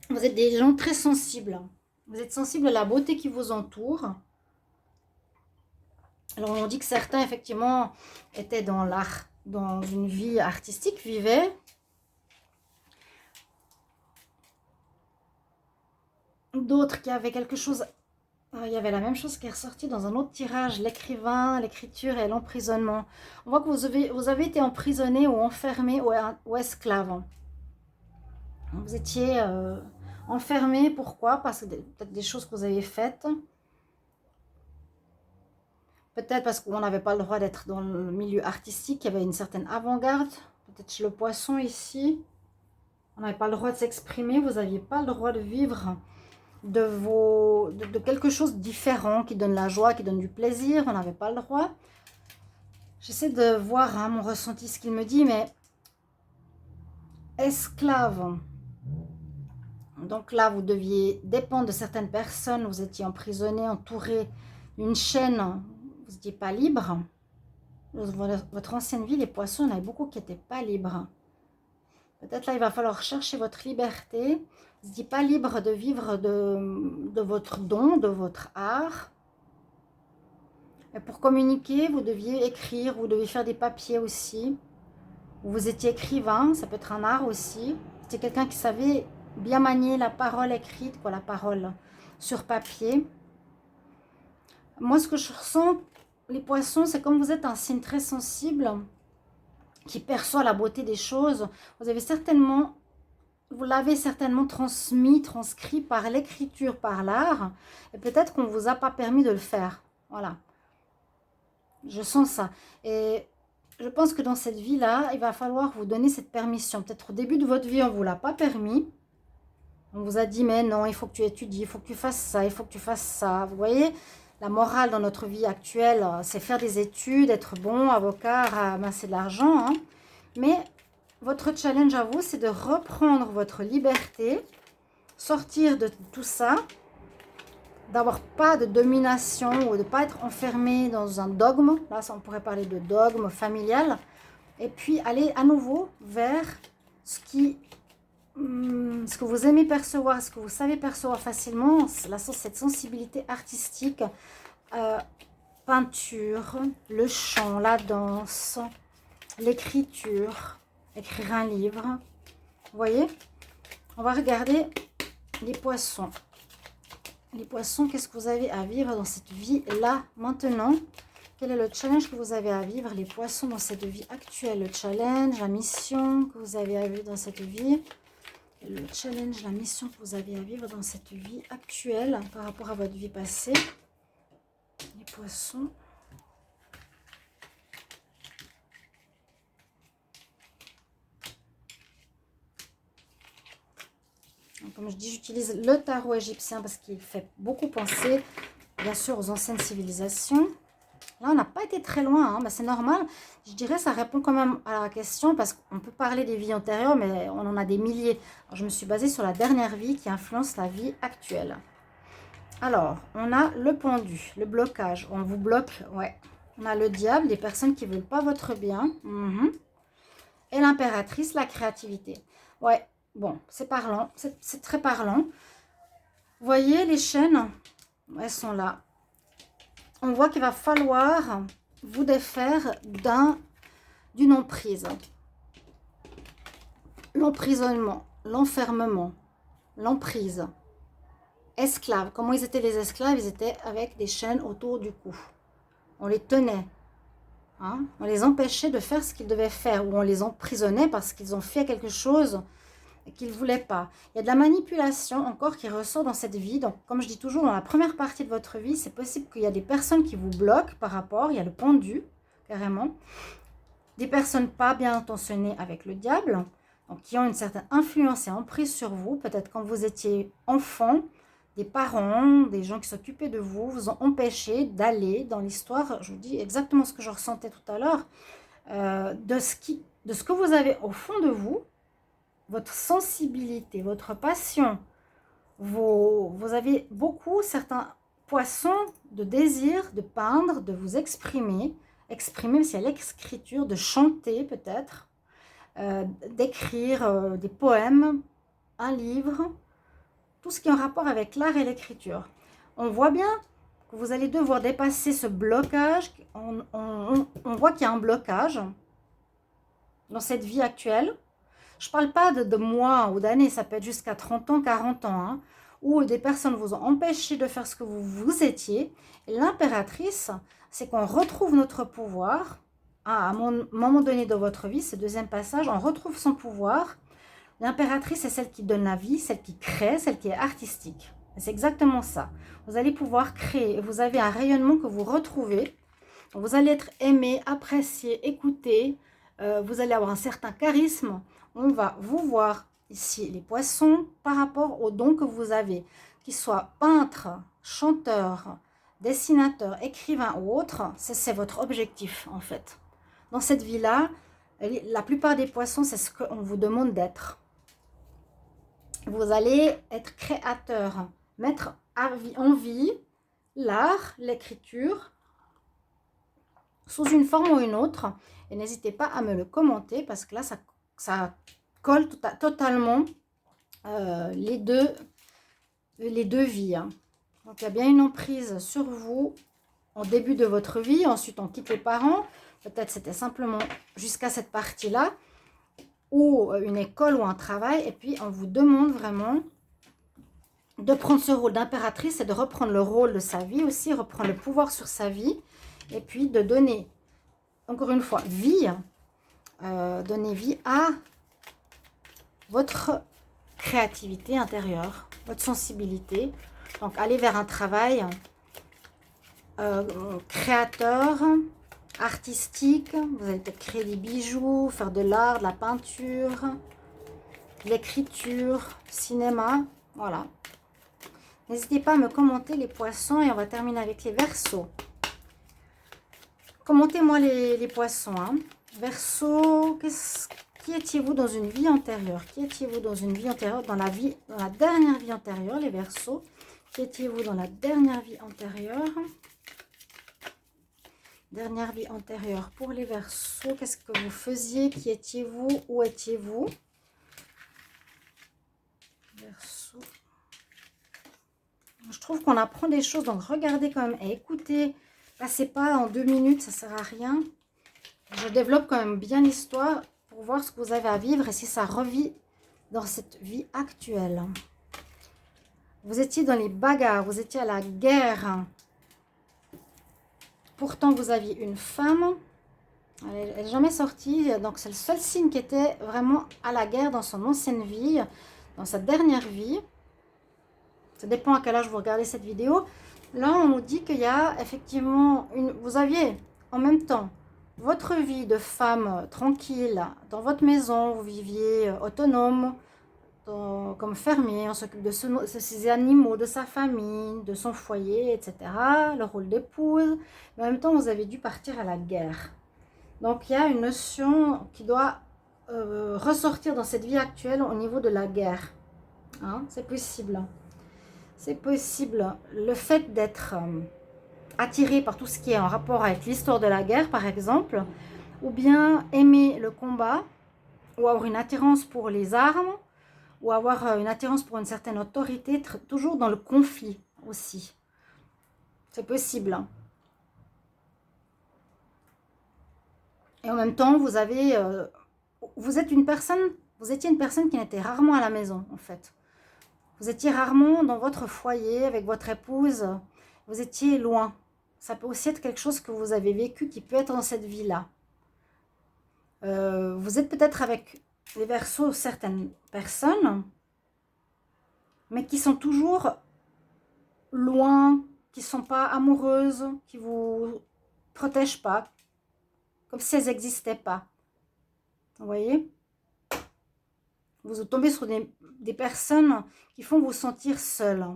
A: Vous êtes des gens très sensibles. Vous êtes sensibles à la beauté qui vous entoure. Alors, on dit que certains, effectivement, étaient dans l'art, dans une vie artistique, vivaient. D'autres qui avaient quelque chose... Il y avait la même chose qui est ressortie dans un autre tirage, l'écrivain, l'écriture et l'emprisonnement. On voit que vous avez été emprisonné ou enfermé ou esclave. Vous étiez enfermé, pourquoi? Parce que peut-être des choses que vous avez faites. Peut-être parce qu'on n'avait pas le droit d'être dans le milieu artistique, il y avait une certaine avant-garde. Peut-être chez le poisson ici. On n'avait pas le droit de s'exprimer, vous n'aviez pas le droit de vivre de quelque chose de différent qui donne la joie, qui donne du plaisir. On n'avait pas le droit. J'essaie de voir mon ressenti, ce qu'il me dit, mais esclave. Donc là, vous deviez dépendre de certaines personnes. Vous étiez emprisonné, entouré d'une chaîne. Vous n'étiez pas libre. Votre ancienne vie, les poissons, il y en avait beaucoup qui n'étaient pas libres. Peut-être là, il va falloir chercher votre liberté. Vous n'étiez pas libre de vivre de votre don, de votre art. Et pour communiquer, vous deviez écrire, vous deviez faire des papiers aussi. Vous étiez écrivain, ça peut être un art aussi. C'était quelqu'un qui savait bien manier la parole écrite, quoi, la parole sur papier. Moi, ce que je ressens, les poissons, c'est comme vous êtes un signe très sensible qui perçoit la beauté des choses. Vous l'avez certainement transmis, transcrit par l'écriture, par l'art. Et peut-être qu'on ne vous a pas permis de le faire. Voilà. Je sens ça. Et je pense que dans cette vie-là, il va falloir vous donner cette permission. Peut-être au début de votre vie, on ne vous l'a pas permis. On vous a dit, mais non, il faut que tu étudies, il faut que tu fasses ça, il faut que tu fasses ça. Vous voyez, la morale dans notre vie actuelle, c'est faire des études, être bon, avocat, ramasser de l'argent. Hein. Mais votre challenge à vous, c'est de reprendre votre liberté, sortir de tout ça, d'avoir pas de domination ou de ne pas être enfermé dans un dogme. Là, on pourrait parler de dogme familial. Et puis, aller à nouveau vers ce que vous aimez percevoir, ce que vous savez percevoir facilement, cette sensibilité artistique, peinture, le chant, la danse, l'écriture, écrire un livre. Vous voyez? On va regarder les poissons. Les poissons, qu'est-ce que vous avez à vivre dans cette vie-là, maintenant? Quel est le challenge que vous avez à vivre, les poissons, dans cette vie actuelle? Le challenge, la mission que vous avez à vivre dans cette vie. Le challenge, la mission que vous avez à vivre dans cette vie actuelle par rapport à votre vie passée. Les poissons. Comme je dis, j'utilise le tarot égyptien parce qu'il fait beaucoup penser, bien sûr, aux anciennes civilisations. Là, on n'a pas été très loin, hein, mais c'est normal. Je dirais ça répond quand même à la question parce qu'on peut parler des vies antérieures, mais on en a des milliers. Alors, je me suis basée sur la dernière vie qui influence la vie actuelle. Alors, on a le pendu, le blocage. On vous bloque, ouais. On a le diable, les personnes qui ne veulent pas votre bien. Et l'impératrice, la créativité. Ouais. Bon, c'est parlant, c'est très parlant. Vous voyez, les chaînes, elles sont là. On voit qu'il va falloir vous défaire d'une emprise. L'emprisonnement, l'enfermement, l'emprise. Esclaves, comment ils étaient les esclaves? Ils étaient avec des chaînes autour du cou. On les tenait. Hein? On les empêchait de faire ce qu'ils devaient faire. Ou on les emprisonnait parce qu'ils ont fait quelque chose qu'ils ne voulaient pas. Il y a de la manipulation encore qui ressort dans cette vie. Donc, comme je dis toujours, dans la première partie de votre vie, c'est possible qu'il y a des personnes qui vous bloquent par rapport, il y a le pendu, carrément. Des personnes pas bien intentionnées avec le diable. donc qui ont une certaine influence et emprise sur vous. Peut-être quand vous étiez enfant, des parents, des gens qui s'occupaient de vous, vous ont empêché d'aller dans l'histoire. Je vous dis exactement ce que je ressentais tout à l'heure, de ce que vous avez au fond de vous, votre sensibilité, votre passion. Vous avez beaucoup, certains poissons, de désir de peindre, de vous exprimer, mais c'est l'écriture, de chanter peut-être, d'écrire des poèmes, un livre, tout ce qui est en rapport avec l'art et l'écriture. On voit bien que vous allez devoir dépasser ce blocage. On voit qu'il y a un blocage dans cette vie actuelle. Je ne parle pas de mois ou d'années, ça peut être jusqu'à 30 ans, 40 ans, hein, où des personnes vous ont empêché de faire ce que vous étiez. Et l'impératrice, c'est qu'on retrouve notre pouvoir. À un moment donné de votre vie, ce deuxième passage, on retrouve son pouvoir. L'impératrice est celle qui donne la vie, celle qui crée, celle qui est artistique. C'est exactement ça. Vous allez pouvoir créer. Vous avez un rayonnement que vous retrouvez. Vous allez être aimé, apprécié, écouté. Vous allez avoir un certain charisme. On va vous voir ici, les poissons, par rapport aux dons que vous avez. Qu'ils soient peintres, chanteurs, dessinateurs, écrivains ou autres, c'est votre objectif en fait. Dans cette vie-là, la plupart des poissons, c'est ce qu'on vous demande d'être. Vous allez être créateur, mettre en vie l'art, l'écriture, sous une forme ou une autre. Et n'hésitez pas à me le commenter parce que là, ça colle totalement les deux vies. Hein. Donc, il y a bien une emprise sur vous au début de votre vie. Ensuite, on quitte les parents. Peut-être c'était simplement jusqu'à cette partie-là. Ou une école ou un travail. Et puis, on vous demande vraiment de prendre ce rôle d'impératrice et de reprendre le rôle de sa vie aussi. Reprendre le pouvoir sur sa vie. Et puis, de donner, encore une fois, vie. Donner vie à votre créativité intérieure, votre sensibilité. Donc, aller vers un travail créateur, artistique. Vous allez peut-être créer des bijoux, faire de l'art, de la peinture, de l'écriture, cinéma. Voilà. N'hésitez pas à me commenter les poissons et on va terminer avec les Verseaux. Commentez-moi les poissons. Hein. Verseau, qui étiez-vous dans une vie antérieure? Qui étiez-vous dans une vie antérieure? Dans la dernière vie antérieure, les Verseaux. Qui étiez-vous dans la dernière vie antérieure? Dernière vie antérieure pour les Verseaux. Qu'est-ce que vous faisiez? Qui étiez-vous? Où étiez-vous? Verseau. Je trouve qu'on apprend des choses, donc regardez quand même et écoutez. Là, c'est pas en 2 minutes, ça sert à rien. Je développe quand même bien l'histoire pour voir ce que vous avez à vivre et si ça revit dans cette vie actuelle. Vous étiez dans les bagarres, vous étiez à la guerre. Pourtant, vous aviez une femme. Elle n'est jamais sortie. Donc, c'est le seul signe qui était vraiment à la guerre dans son ancienne vie, dans sa dernière vie. Ça dépend à quel âge vous regardez cette vidéo. Là, on nous dit qu'il y a effectivement vous aviez en même temps votre vie de femme tranquille dans votre maison. Vous viviez autonome comme fermier. On s'occupe de ses animaux, de sa famille, de son foyer, etc. Le rôle d'épouse. Mais en même temps, vous avez dû partir à la guerre. Donc, il y a une notion qui doit ressortir dans cette vie actuelle au niveau de la guerre. Hein, c'est possible. C'est possible. Le fait d'être attiré par tout ce qui est en rapport avec l'histoire de la guerre, par exemple, ou bien aimer le combat, ou avoir une attirance pour les armes, ou avoir une attirance pour une certaine autorité, toujours dans le conflit aussi. C'est possible. Et en même temps, vous étiez une personne qui était rarement à la maison, en fait. Vous étiez rarement dans votre foyer avec votre épouse. Vous étiez loin. Ça peut aussi être quelque chose que vous avez vécu qui peut être dans cette vie-là. Vous êtes peut-être avec les Verseaux certaines personnes, mais qui sont toujours loin, qui ne sont pas amoureuses, qui ne vous protègent pas, comme si elles n'existaient pas. Vous voyez ? vous tombez sur des personnes qui font vous sentir seul.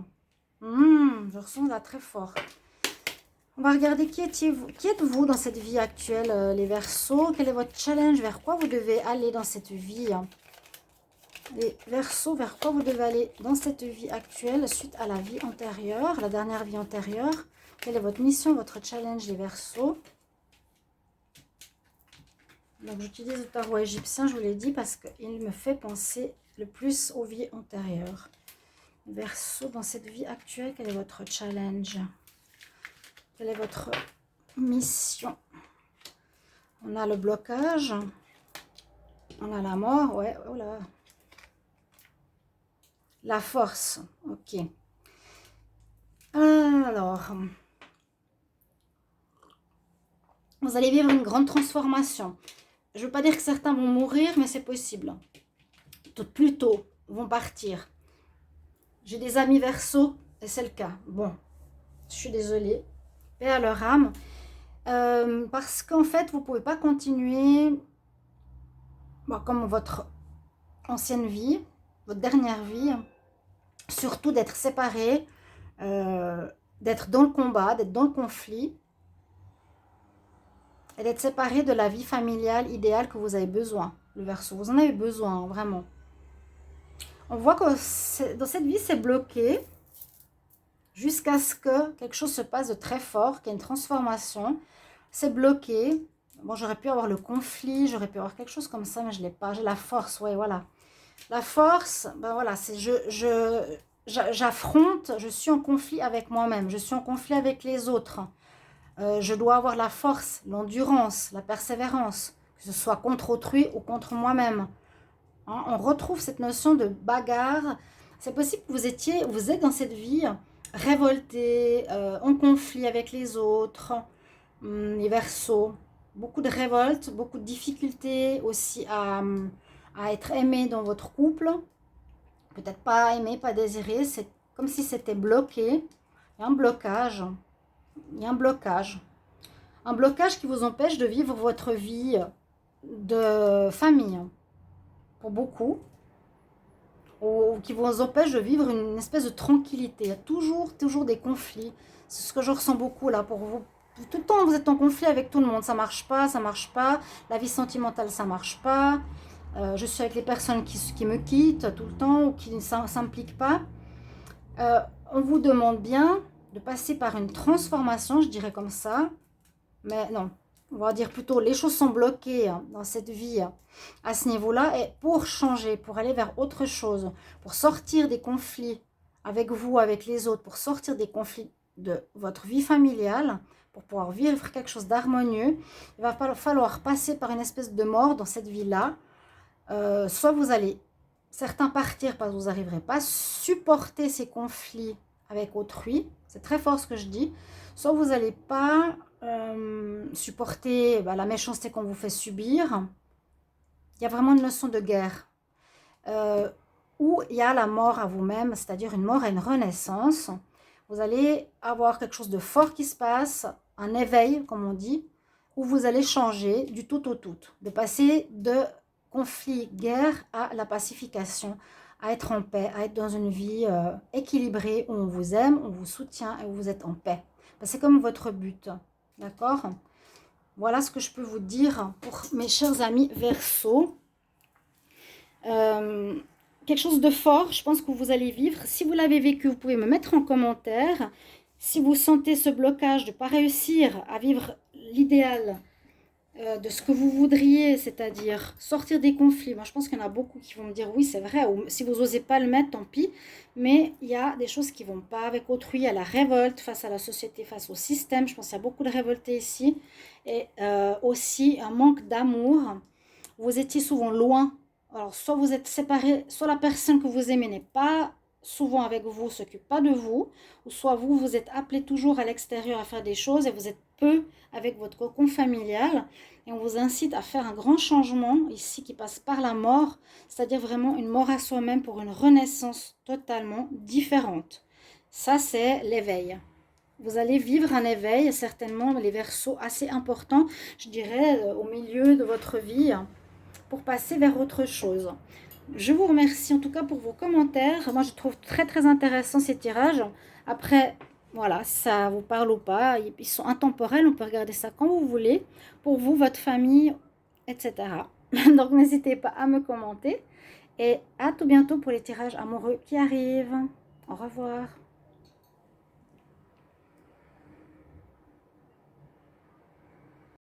A: Je ressens là très fort. On va regarder qui êtes-vous dans cette vie actuelle, les Verseaux. Quel est votre challenge? Vers quoi vous devez aller dans cette vie? Les Verseaux, vers quoi vous devez aller dans cette vie actuelle suite à la vie antérieure, la dernière vie antérieure? Quelle est votre mission, votre challenge, les Verseaux? Donc j'utilise le tarot égyptien, je vous l'ai dit, parce qu'il me fait penser le plus aux vies antérieures. Verseau, dans cette vie actuelle, quel est votre challenge? Quelle est votre mission? On a le blocage. On a la mort. Ouais, oh là. La force. Ok. Alors. Vous allez vivre une grande transformation. Je ne veux pas dire que certains vont mourir, mais c'est possible. Plutôt, vont partir. J'ai des amis Verseaux et c'est le cas. Bon, je suis désolée. Paix à leur âme. Parce qu'en fait, vous ne pouvez pas continuer comme votre ancienne vie, votre dernière vie. Surtout d'être séparés, d'être dans le combat, d'être dans le conflit. Et d'être séparé de la vie familiale idéale que vous avez besoin, le Verseau. Vous en avez besoin, vraiment. On voit que dans cette vie, c'est bloqué jusqu'à ce que quelque chose se passe de très fort, qu'il y ait une transformation. C'est bloqué. Bon, j'aurais pu avoir le conflit, j'aurais pu avoir quelque chose comme ça, mais je ne l'ai pas. J'ai la force, ouais, voilà. La force, ben voilà, c'est j'affronte, je suis en conflit avec moi-même, je suis en conflit avec les autres. Je dois avoir la force, l'endurance, la persévérance, que ce soit contre autrui ou contre moi-même. Hein, on retrouve cette notion de bagarre. C'est possible que vous êtes dans cette vie révolté, en conflit avec les autres, les Verseaux. Beaucoup de révolte, beaucoup de difficultés aussi à être aimé dans votre couple. Peut-être pas aimé, pas désiré. C'est comme si c'était bloqué. Il y a un blocage. Il y a un blocage. Un blocage qui vous empêche de vivre votre vie de famille, pour beaucoup, ou qui vous empêche de vivre une espèce de tranquillité. Il y a toujours des conflits. C'est ce que je ressens beaucoup là pour vous. Tout le temps, vous êtes en conflit avec tout le monde. Ça marche pas, ça marche pas. La vie sentimentale, ça marche pas. Je suis avec les personnes qui me quittent tout le temps ou qui ne s'impliquent pas. On vous demande bien de passer par une transformation, je dirais comme ça. Mais non, on va dire plutôt les choses sont bloquées dans cette vie à ce niveau-là. Et pour changer, pour aller vers autre chose, pour sortir des conflits avec vous, avec les autres, pour sortir des conflits de votre vie familiale, pour pouvoir vivre quelque chose d'harmonieux, il va falloir passer par une espèce de mort dans cette vie-là. Soit vous allez, certains partir parce que vous n'arriverez pas à supporter ces conflits avec autrui. C'est très fort ce que je dis. Soit vous n'allez pas supporter la méchanceté qu'on vous fait subir. Il y a vraiment une notion de guerre. Où il y a la mort à vous-même, c'est-à-dire une mort et une renaissance. Vous allez avoir quelque chose de fort qui se passe, un éveil, comme on dit, où vous allez changer du tout au tout. De passer de conflit, guerre à la pacification, à être en paix, à être dans une vie équilibrée, où on vous aime, on vous soutient et où vous êtes en paix. C'est comme votre but, d'accord? Voilà ce que je peux vous dire pour mes chers amis Verseaux. Quelque chose de fort, je pense que vous allez vivre. Si vous l'avez vécu, vous pouvez me mettre en commentaire. Si vous sentez ce blocage de ne pas réussir à vivre l'idéal de ce que vous voudriez, c'est-à-dire sortir des conflits. Moi, je pense qu'il y en a beaucoup qui vont me dire oui, c'est vrai, ou si vous n'osez pas le mettre, tant pis. Mais il y a des choses qui ne vont pas avec autrui. Il y a la révolte face à la société, face au système. Je pense qu'il y a beaucoup de révoltés ici. Et aussi un manque d'amour. Vous étiez souvent loin. Alors, soit vous êtes séparés, soit la personne que vous aimez n'est pas souvent avec vous, ne s'occupe pas de vous, ou soit vous êtes appelé toujours à l'extérieur à faire des choses et vous êtes peu avec votre cocon familial. Et on vous incite à faire un grand changement ici qui passe par la mort, c'est-à-dire vraiment une mort à soi-même pour une renaissance totalement différente. Ça, c'est l'éveil. Vous allez vivre un éveil, certainement les Verseaux assez importants, je dirais, au milieu de votre vie, pour passer vers autre chose. Je vous remercie en tout cas pour vos commentaires. Moi, je trouve très très intéressant ces tirages. Après, voilà, ça vous parle ou pas. Ils sont intemporels, on peut regarder ça quand vous voulez. Pour vous, votre famille, etc. Donc, n'hésitez pas à me commenter. Et à tout bientôt pour les tirages amoureux qui arrivent. Au revoir.